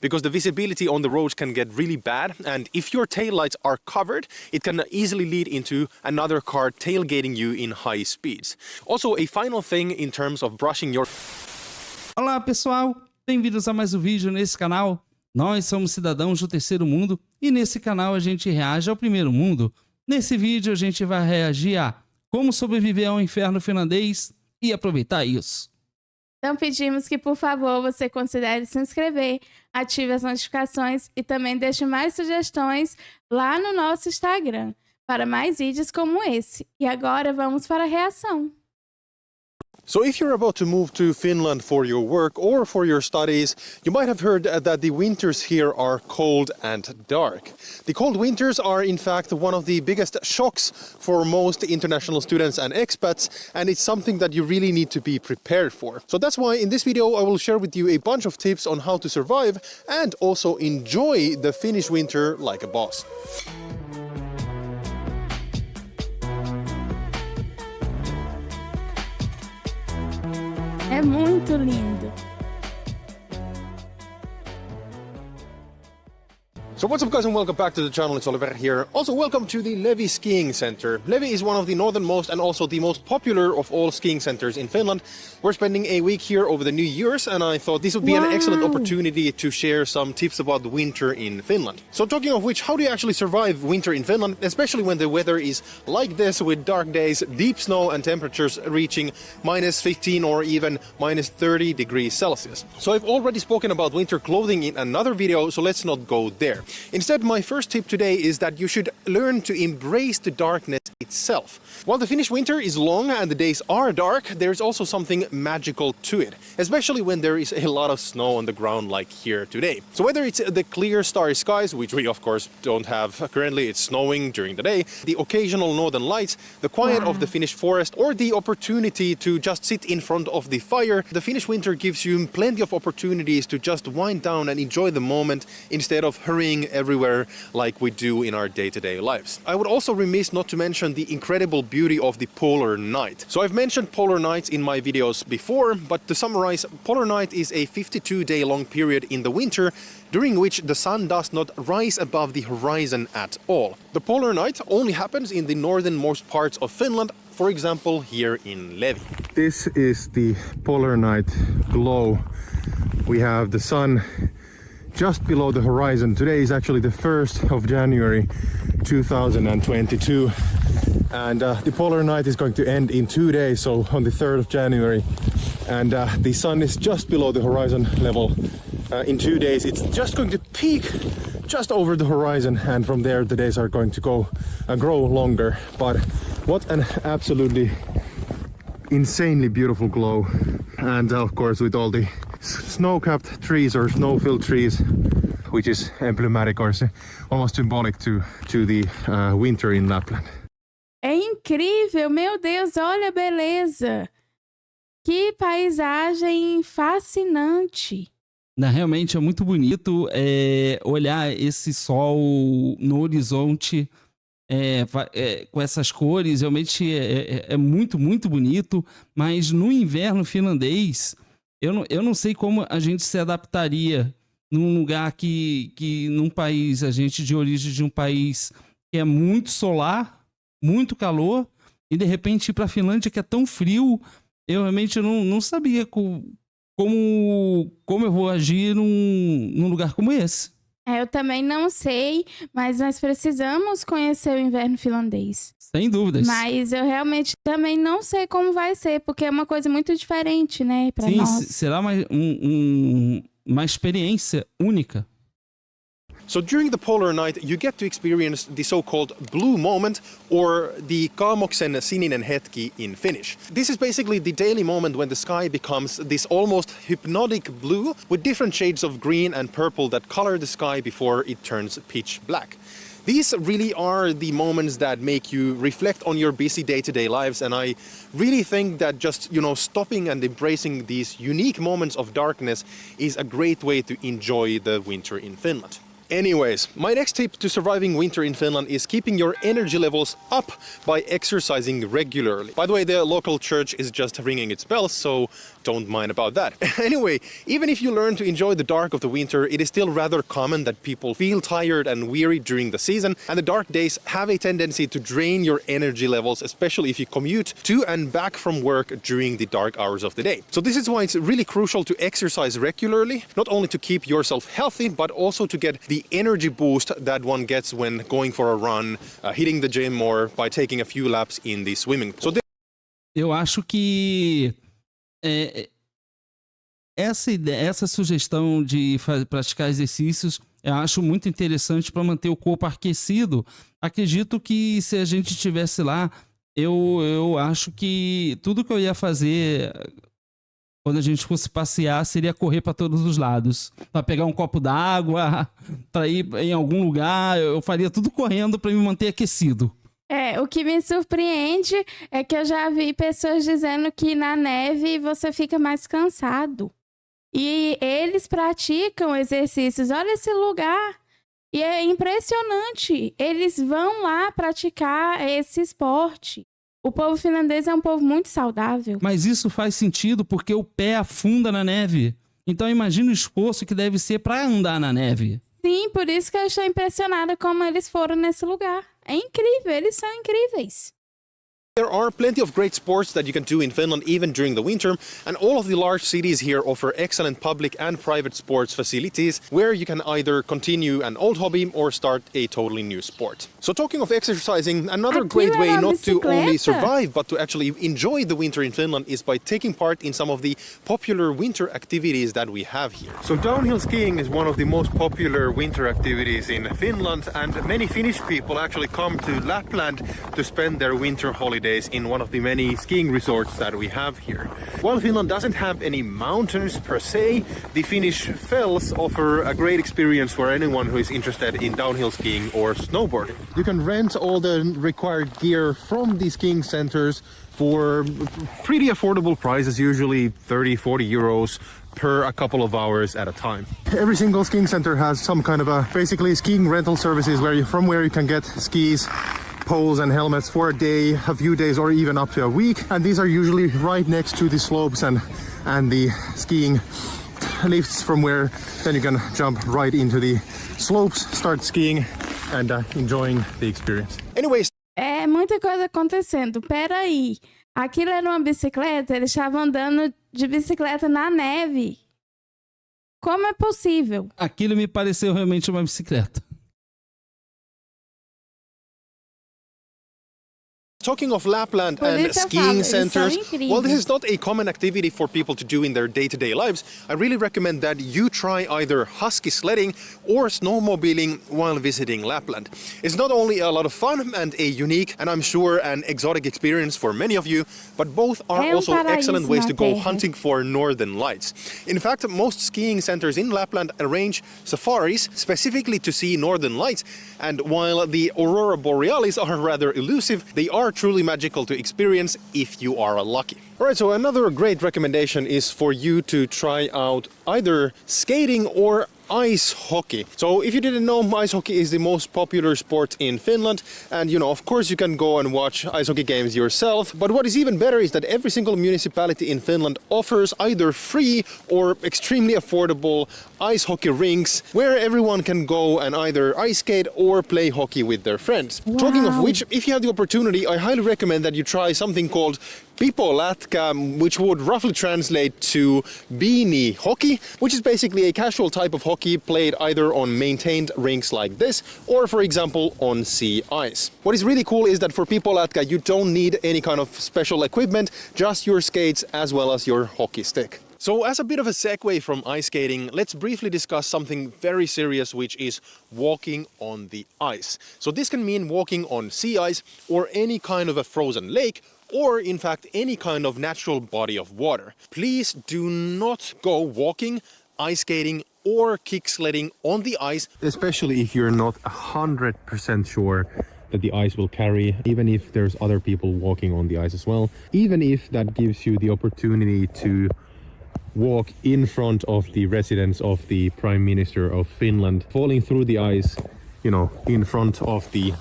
because the visibility on the roads can get really bad, and if your taillights are covered, it can easily lead into another car tailgating you in high speeds. Also, a final thing in terms of brushing your... Olá pessoal, bem-vindos a mais um vídeo nesse canal. Nós somos cidadãos do terceiro mundo e nesse canal a gente reage ao primeiro mundo. Nesse vídeo a gente vai reagir a como sobreviver ao inferno finlandês e aproveitar isso. Então pedimos que, por favor, você considere se inscrever, ative as notificações e também deixe mais sugestões lá no nosso Instagram para mais vídeos como esse. E agora vamos para a reação. So if you're about to move to Finland for your work or for your studies, you might have heard that the winters here are cold and dark. The cold winters are in fact one of the biggest shocks for most international students and expats, and it's something that you really need to be prepared for. So that's why in this video I will share with you a bunch of tips on how to survive and also enjoy the Finnish winter like a boss. É muito lindo. So what's up guys, and welcome back to the channel. It's Oliver here. Also welcome to the Levi Skiing Center. Levi is one of the northernmost and also the most popular of all skiing centers in Finland. We're spending a week here over the New Year's, and I thought this would be an excellent opportunity to share some tips about the winter in Finland. So talking of which, how do you actually survive winter in Finland, especially when the weather is like this with dark days, deep snow and temperatures reaching -15 or even -30 degrees Celsius. So I've already spoken about winter clothing in another video, so let's not go there. Instead, my first tip today is that you should learn to embrace the darkness itself. While the Finnish winter is long and the days are dark, there's also something magical to it, especially when there is a lot of snow on the ground like here today. So whether it's the clear starry skies, which we of course don't have currently, it's snowing during the day, the occasional northern lights, the quiet of the Finnish forest, or the opportunity to just sit in front of the fire, the Finnish winter gives you plenty of opportunities to just wind down and enjoy the moment instead of hurrying everywhere like we do in our day-to-day lives. I would also remiss not to mention the incredible beauty of the polar night. So I've mentioned polar nights in my videos before, but to summarize, polar night is a 52-day long period in the winter during which the sun does not rise above the horizon at all. The polar night only happens in the northernmost parts of Finland, for example here in Levi. This is the polar night glow. We have the sun just below the horizon. Today is actually the 1st of January 2022, and the polar night is going to end in 2 days, so on the 3rd of January, and the sun is just below the horizon level. In 2 days it's just going to peak just over the horizon, and from there the days are going to grow longer. But what an absolutely insanely beautiful glow, and of course with all the snow-capped trees or snow-filled trees, which is emblematic or almost symbolic to the winter in Lapland. É incrível, meu Deus, olha a beleza. Que paisagem fascinante. Realmente é muito bonito olhar esse sol no horizonte com essas cores. Realmente é muito, muito bonito, mas no inverno finlandês eu não sei como a gente se adaptaria num lugar num país, a gente de origem de um país que é muito solar, muito calor, e de repente ir para a Finlândia que é tão frio. Eu realmente não sabia como eu vou agir num lugar como esse. Eu também não sei, mas nós precisamos conhecer o inverno finlandês. Sem dúvidas. Mas eu realmente também não sei como vai ser, porque é uma coisa muito diferente, né, para nós. Sim, será uma experiência única. So during the polar night, you get to experience the so-called blue moment, or the kaamoksen sininen hetki in Finnish. This is basically the daily moment when the sky becomes this almost hypnotic blue with different shades of green and purple that color the sky before it turns pitch black. These really are the moments that make you reflect on your busy day-to-day lives, and I really think that just, stopping and embracing these unique moments of darkness is a great way to enjoy the winter in Finland. Anyways, my next tip to surviving winter in Finland is keeping your energy levels up by exercising regularly. By the way, the local church is just ringing its bells, so don't mind about that. Anyway, even if you learn to enjoy the dark of the winter, it is still rather common that people feel tired and weary during the season, and the dark days have a tendency to drain your energy levels, especially if you commute to and back from work during the dark hours of the day. So this is why it's really crucial to exercise regularly, not only to keep yourself healthy, but also to get the energy boost that one gets when going for a run, hitting the gym, or by taking a few laps in the swimming pool. Eu acho que essa sugestão de praticar exercícios eu acho muito interessante para manter o corpo aquecido. Acredito que se a gente estivesse lá, eu acho que tudo que eu ia fazer quando a gente fosse passear seria correr para todos os lados. Para pegar um copo d'água, para ir em algum lugar, eu faria tudo correndo para me manter aquecido. O que me surpreende é que eu já vi pessoas dizendo que na neve você fica mais cansado. E eles praticam exercícios. Olha esse lugar. E é impressionante. Eles vão lá praticar esse esporte. O povo finlandês é um povo muito saudável. Mas isso faz sentido porque o pé afunda na neve. Então imagina o esforço que deve ser para andar na neve. Sim, por isso que eu estou impressionada como eles foram nesse lugar. É incrível, eles são incríveis. There are plenty of great sports that you can do in Finland even during the winter, and all of the large cities here offer excellent public and private sports facilities where you can either continue an old hobby or start a totally new sport. So talking of exercising, another great way not to only survive but to actually enjoy the winter in Finland is by taking part in some of the popular winter activities that we have here. So downhill skiing is one of the most popular winter activities in Finland, and many Finnish people actually come to Lapland to spend their winter holidays in one of the many skiing resorts that we have here. While Finland doesn't have any mountains per se, the Finnish fells offer a great experience for anyone who is interested in downhill skiing or snowboarding. You can rent all the required gear from the skiing centers for pretty affordable prices, usually 30-40 euros per a couple of hours at a time. Every single skiing center has some kind of a basically skiing rental services where you can get skis, poles and helmets for a day, a few days, or even up to a week. And these are usually right next to the slopes and the skiing lifts from where then you can jump right into the slopes, start skiing and enjoying the experience. Anyways. É muita coisa acontecendo. Peraí, aquilo era uma bicicleta? Eles estavam andando de bicicleta na neve. Como é possível? Aquilo me pareceu realmente uma bicicleta. Talking of Lapland and skiing centers, well, this is not a common activity for people to do in their day-to-day lives. I really recommend that you try either husky sledding or snowmobiling while visiting Lapland. It's not only a lot of fun and a unique and I'm sure an exotic experience for many of you, but both are also excellent ways to go hunting for northern lights. In fact, most skiing centers in Lapland arrange safaris specifically to see northern lights, and while the aurora borealis are rather elusive, they are truly magical to experience if you are lucky. Alright, so another great recommendation is for you to try out either skating or ice hockey. So if you didn't know, ice hockey is the most popular sport in Finland, and of course you can go and watch ice hockey games yourself, but what is even better is that every single municipality in Finland offers either free or extremely affordable ice hockey rinks where everyone can go and either ice skate or play hockey with their friends. Wow. Talking of which, if you have the opportunity, I highly recommend that you try something called Pipolatka, which would roughly translate to beanie hockey, which is basically a casual type of hockey played either on maintained rinks like this or, for example, on sea ice. What is really cool is that for Pipolatka you don't need any kind of special equipment, just your skates as well as your hockey stick. So as a bit of a segue from ice skating, let's briefly discuss something very serious, which is walking on the ice. So this can mean walking on sea ice or any kind of a frozen lake, or in fact any kind of natural body of water. Please do not go walking, ice skating or kick sledding on the ice, especially if you're not 100% sure that the ice will carry, even if there's other people walking on the ice as well, even if that gives you the opportunity to walk in front of the residence of the Prime Minister of Finland, falling through the ice, in front of the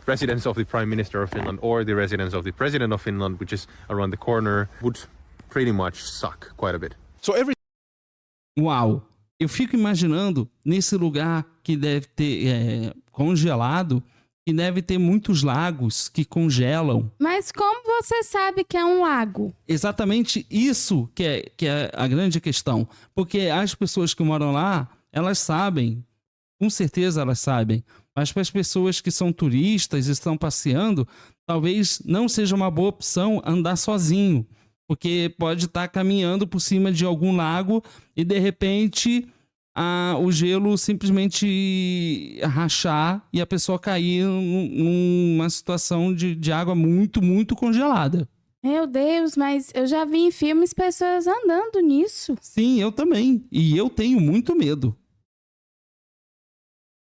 residence of the Prime Minister of Finland or the residence of the President of Finland, which is around the corner, would pretty much suck quite a bit. So every Uau! Eu fico imaginando nesse lugar que deve ter congelado, que deve ter muitos lagos que congelam. Mas como você sabe que é um lago? Exatamente isso que é a grande questão. Porque as pessoas que moram lá, elas sabem, com certeza elas sabem. Mas para as pessoas que são turistas e estão passeando, talvez não seja uma boa opção andar sozinho. Porque pode estar caminhando por cima de algum lago e de repente o gelo simplesmente rachar e a pessoa cair numa situação de água muito, muito congelada. Meu Deus, mas eu já vi em filmes pessoas andando nisso. Sim, eu também. E eu tenho muito medo.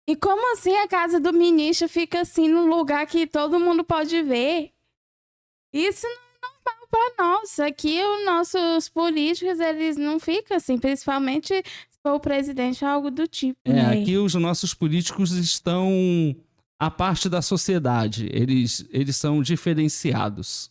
E como assim a casa do ministro fica assim num lugar que todo mundo pode ver? Isso não é normal para nós. Aqui os nossos políticos, eles não ficam assim, principalmente se for o presidente ou algo do tipo. Né? Aqui os nossos políticos estão à parte da sociedade. Eles são diferenciados.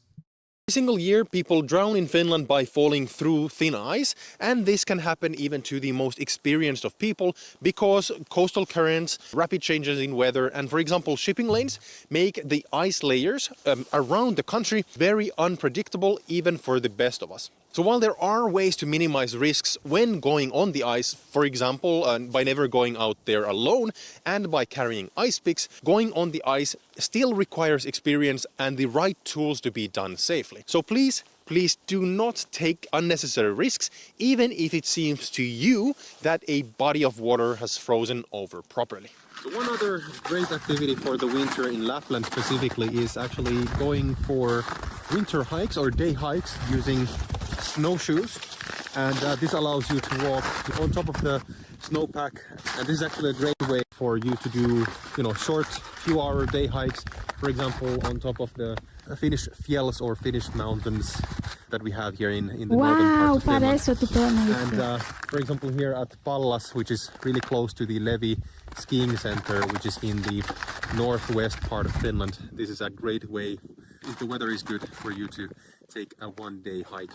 Every single year, people drown in Finland by falling through thin ice, and this can happen even to the most experienced of people because coastal currents, rapid changes in weather, and for example, shipping lanes make the ice layers around the country very unpredictable even for the best of us. So while there are ways to minimize risks when going on the ice, for example, by never going out there alone and by carrying ice picks, going on the ice still requires experience and the right tools to be done safely. So please do not take unnecessary risks, even if it seems to you that a body of water has frozen over properly. So one other great activity for the winter in Lapland specifically is actually going for winter hikes or day hikes using snowshoes, and this allows you to walk on top of the snowpack, and this is actually a great way for you to do short few-hour day hikes, for example on top of the Finnish fjells or Finnish mountains that we have here in the northern parts of Finland. And for example here at Pallas, which is really close to the Levi skiing center, which is in the northwest part of Finland, this is a great way, if the weather is good, for you to take a one-day hike.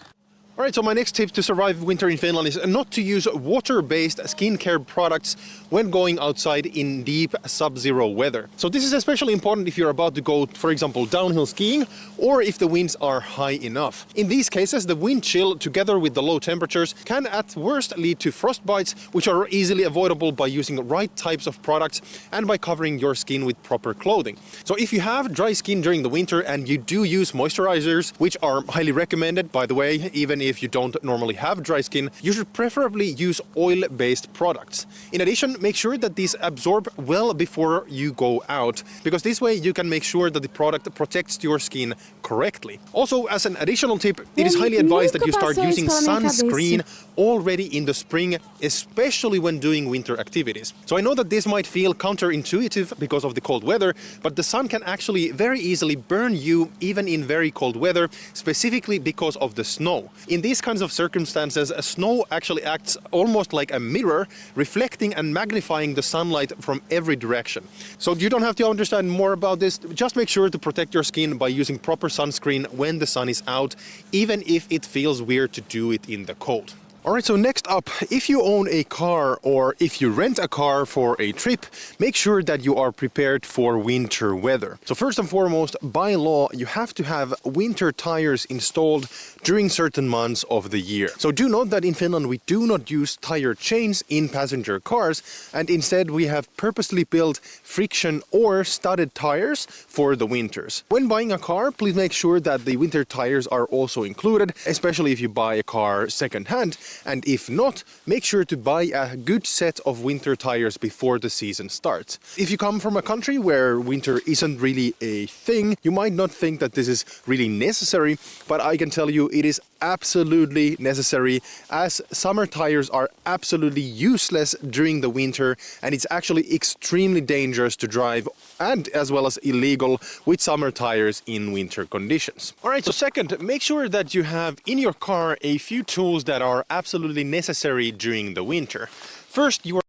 Alright, so my next tip to survive winter in Finland is not to use water-based skincare products when going outside in deep sub-zero weather. So this is especially important if you're about to go, for example, downhill skiing or if the winds are high enough. In these cases, the wind chill together with the low temperatures can at worst lead to frostbites, which are easily avoidable by using right types of products and by covering your skin with proper clothing. So if you have dry skin during the winter and you do use moisturizers, which are highly recommended, by the way, even if you don't normally have dry skin, you should preferably use oil-based products. In addition, make sure that these absorb well before you go out, because this way you can make sure that the product protects your skin correctly. Also, as an additional tip, it is highly advised that you start using sunscreen already in the spring, especially when doing winter activities. So I know that this might feel counterintuitive because of the cold weather, but the sun can actually very easily burn you even in very cold weather, specifically because of the snow. In these kinds of circumstances, snow actually acts almost like a mirror, reflecting and magnifying the sunlight from every direction. So you don't have to understand more about this, just make sure to protect your skin by using proper sunscreen when the sun is out, even if it feels weird to do it in the cold. Alright, so next up, if you own a car or if you rent a car for a trip, make sure that you are prepared for winter weather. So first and foremost, by law, you have to have winter tires installed during certain months of the year. So do note that in Finland we do not use tire chains in passenger cars, and instead we have purposely built friction or studded tires for the winters. When buying a car, please make sure that the winter tires are also included, especially if you buy a car second-hand. And if not, make sure to buy a good set of winter tires before the season starts. If you come from a country where winter isn't really a thing, you might not think that this is really necessary, but I can tell you it is absolutely necessary, as summer tires are absolutely useless during the winter, and it's actually extremely dangerous to drive and as well as illegal with summer tires in winter conditions. Alright, so second, make sure that you have in your car a few tools that are absolutely necessary during the winter. First, you are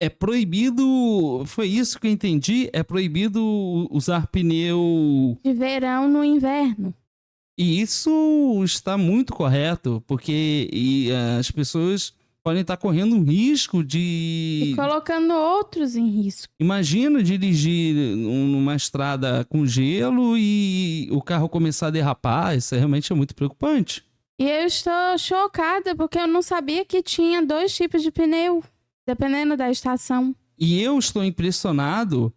É proibido, foi isso que eu entendi, é proibido usar pneu. De verão no inverno. E isso está muito correto, porque as pessoas podem estar correndo um risco E de... colocando outros em risco. Imagina dirigir numa estrada com gelo e o carro começar a derrapar, isso realmente é muito preocupante. E eu estou chocada porque eu não sabia que tinha 2 tipos de pneu, dependendo da estação. E eu estou impressionado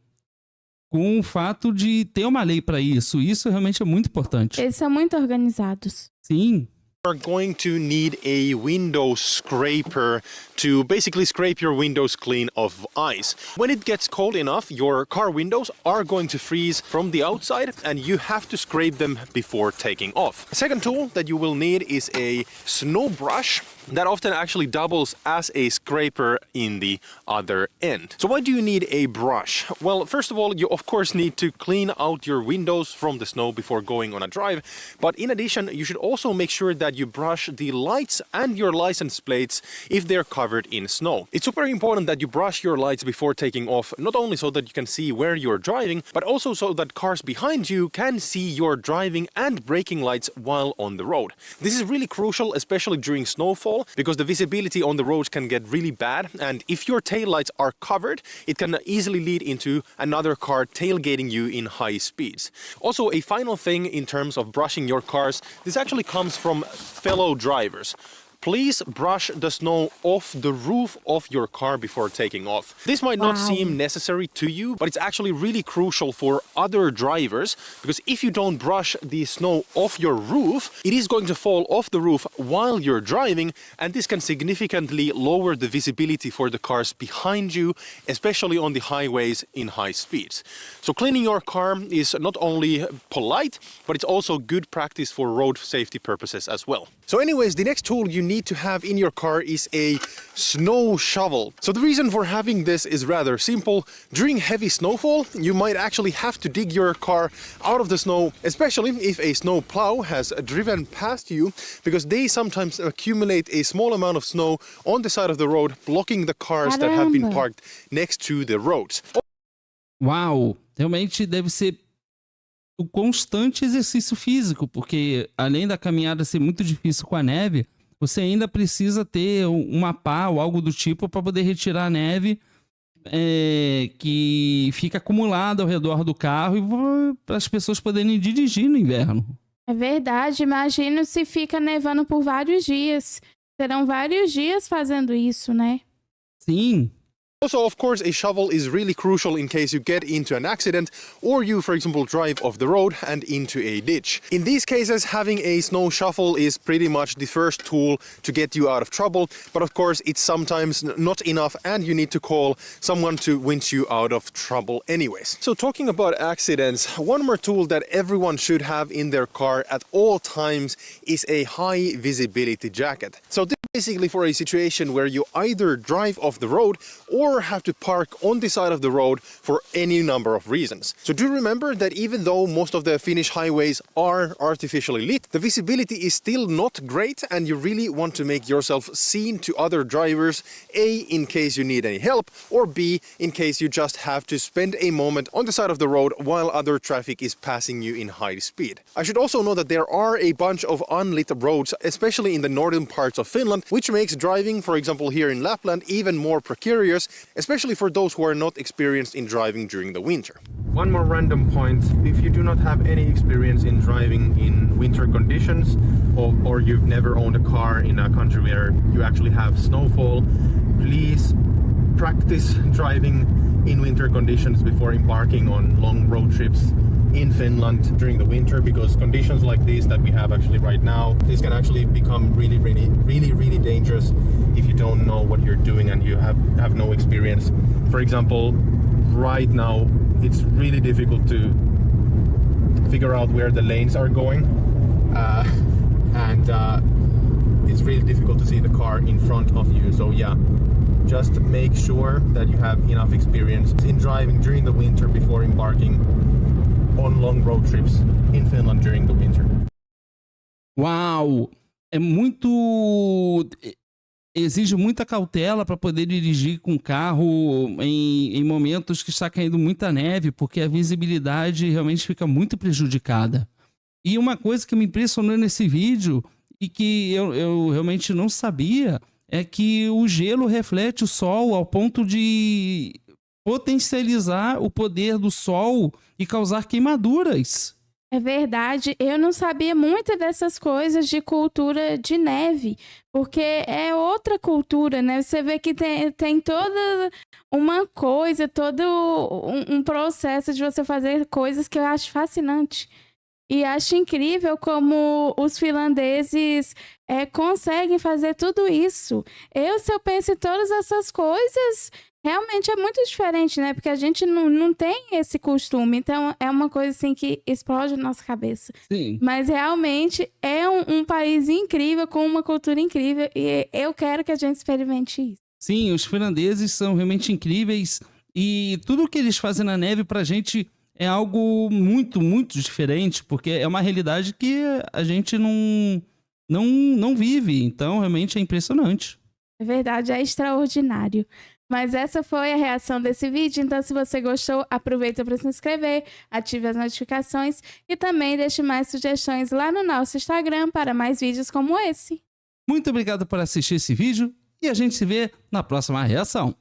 com o fato de ter uma lei para isso. Isso realmente é muito importante. Eles são muito organizados. Sim. are going to need a window scraper to basically scrape your windows clean of ice. When it gets cold enough, your car windows are going to freeze from the outside and you have to scrape them before taking off. The second tool that you will need is a snow brush that often actually doubles as a scraper in the other end. So why do you need a brush? Well, first of all, you of course need to clean out your windows from the snow before going on a drive. But in addition, you should also make sure that you brush the lights and your license plates if they're covered in snow. It's super important that you brush your lights before taking off, not only so that you can see where you're driving, but also so that cars behind you can see your driving and braking lights while on the road. This is really crucial, especially during snowfall, because the visibility on the roads can get really bad, and if your taillights are covered, it can easily lead into another car tailgating you in high speeds. Also, a final thing in terms of brushing your cars, this actually comes from fellow drivers. Please brush the snow off the roof of your car before taking off. This might not seem necessary to you, but it's actually really crucial for other drivers, because if you don't brush the snow off your roof, it is going to fall off the roof while you're driving, and this can significantly lower the visibility for the cars behind you, especially on the highways in high speeds. So cleaning your car is not only polite, but it's also good practice for road safety purposes as well. So anyways, the next tool you need to have in your car is a snow shovel. So the reason for having this is rather simple. During heavy snowfall, you might actually have to dig your car out of the snow, especially if a snow plow has driven past you, because they sometimes accumulate a small amount of snow on the side of the road, blocking the cars that have been parked next to the roads. Uau, realmente deve ser o constante exercício físico, porque além da caminhada ser muito difícil com a neve, você ainda precisa ter uma pá ou algo do tipo para poder retirar a neve que fica acumulada ao redor do carro e para as pessoas poderem dirigir no inverno. É verdade, imagino se fica nevando por vários dias. Serão vários dias fazendo isso, né? Sim. Also, of course, a shovel is really crucial in case you get into an accident or you, for example, drive off the road and into a ditch. In these cases, having a snow shovel is pretty much the first tool to get you out of trouble, but of course, it's sometimes not enough and you need to call someone to winch you out of trouble anyways. So talking about accidents, one more tool that everyone should have in their car at all times is a high visibility jacket. So this is basically for a situation where you either drive off the road or have to park on the side of the road for any number of reasons. So do remember that even though most of the Finnish highways are artificially lit, the visibility is still not great, and you really want to make yourself seen to other drivers, A, in case you need any help, or B, in case you just have to spend a moment on the side of the road while other traffic is passing you in high speed. I should also know that there are a bunch of unlit roads, especially in the northern parts of Finland, which makes driving, for example here in Lapland, even more precarious, especially for those who are not experienced in driving during the winter. One more random point: if you do not have any experience in driving in winter conditions, or you've never owned a car in a country where you actually have snowfall, please practice driving in winter conditions before embarking on long road trips in Finland during the winter, because conditions like these that we have actually right now, this can actually become really dangerous if you don't know what you're doing and you have no experience. For example, right now it's really difficult to figure out where the lanes are going, and it's really difficult to see the car in front of you. So yeah, just make sure that you have enough experience in driving during the winter before embarking on long road trips in Finland during the winter. Uau! É muito... Exige muita cautela para poder dirigir com carro em momentos que está caindo muita neve, porque a visibilidade realmente fica muito prejudicada. E uma coisa que me impressionou nesse vídeo e que eu realmente não sabia é que o gelo reflete o sol ao ponto de potencializar o poder do sol e causar queimaduras. É verdade, eu não sabia muito dessas coisas de cultura de neve, porque é outra cultura, né? Você vê que tem toda uma coisa, todo um processo de você fazer coisas que eu acho fascinante. E acho incrível como os finlandeses conseguem fazer tudo isso. Se eu penso em todas essas coisas, realmente é muito diferente, né? Porque a gente não tem esse costume. Então, é uma coisa assim que explode na nossa cabeça. Sim. Mas realmente é um país incrível, com uma cultura incrível. E eu quero que a gente experimente isso. Sim, os finlandeses são realmente incríveis. E tudo que eles fazem na neve pra gente é algo muito, muito diferente. Porque é uma realidade que a gente não vive. Então, realmente é impressionante. É verdade, é extraordinário. Mas essa foi a reação desse vídeo, então se você gostou, aproveita para se inscrever, ative as notificações e também deixe mais sugestões lá no nosso Instagram para mais vídeos como esse. Muito obrigado por assistir esse vídeo e a gente se vê na próxima reação.